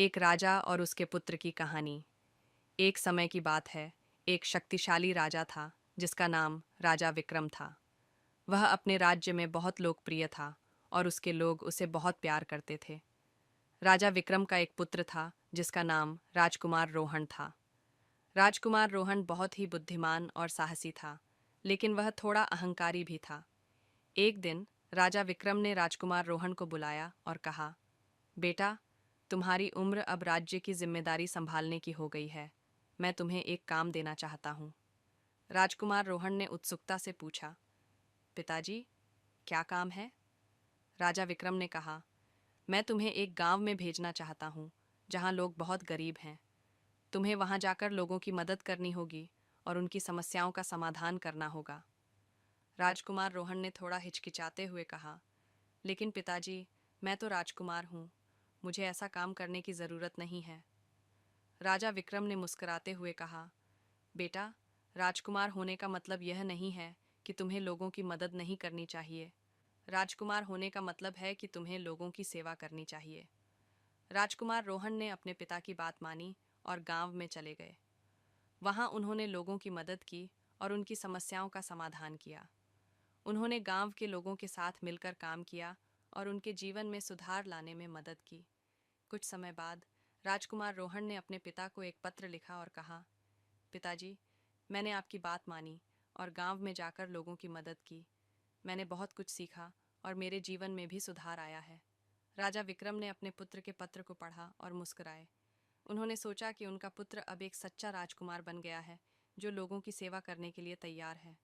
एक राजा और उसके पुत्र की कहानी। एक समय की बात है। एक शक्तिशाली राजा था जिसका नाम राजा विक्रम था। वह अपने राज्य में बहुत लोकप्रिय था और उसके लोग उसे बहुत प्यार करते थे। राजा विक्रम का एक पुत्र था जिसका नाम राजकुमार रोहन था। राजकुमार रोहन बहुत ही बुद्धिमान और साहसी था, लेकिन वह थोड़ा अहंकारी भी था। एक दिन राजा विक्रम ने राजकुमार रोहन को बुलाया और कहा, बेटा, तुम्हारी उम्र अब राज्य की जिम्मेदारी संभालने की हो गई है। मैं तुम्हें एक काम देना चाहता हूँ। राजकुमार रोहन ने उत्सुकता से पूछा, पिताजी, क्या काम है? राजा विक्रम ने कहा, मैं तुम्हें एक गांव में भेजना चाहता हूँ जहाँ लोग बहुत गरीब हैं। तुम्हें वहाँ जाकर लोगों की मदद करनी होगी और उनकी समस्याओं का समाधान करना होगा। राजकुमार रोहन ने थोड़ा हिचकिचाते हुए कहा, लेकिन पिताजी, मैं तो राजकुमार हूँ, मुझे ऐसा काम करने की ज़रूरत नहीं है। राजा विक्रम ने मुस्कुराते हुए कहा, बेटा, राजकुमार होने का मतलब यह नहीं है कि तुम्हें लोगों की मदद नहीं करनी चाहिए। राजकुमार होने का मतलब है कि तुम्हें लोगों की सेवा करनी चाहिए। राजकुमार रोहन ने अपने पिता की बात मानी और गांव में चले गए। वहां उन्होंने लोगों की मदद की और उनकी समस्याओं का समाधान किया। उन्होंने गांव के लोगों के साथ मिलकर काम किया और उनके जीवन में सुधार लाने में मदद की। कुछ समय बाद राजकुमार रोहन ने अपने पिता को एक पत्र लिखा और कहा, पिताजी, मैंने आपकी बात मानी और गांव में जाकर लोगों की मदद की। मैंने बहुत कुछ सीखा और मेरे जीवन में भी सुधार आया है। राजा विक्रम ने अपने पुत्र के पत्र को पढ़ा और मुस्कुराए। उन्होंने सोचा कि उनका पुत्र अब एक सच्चा राजकुमार बन गया है जो लोगों की सेवा करने के लिए तैयार है।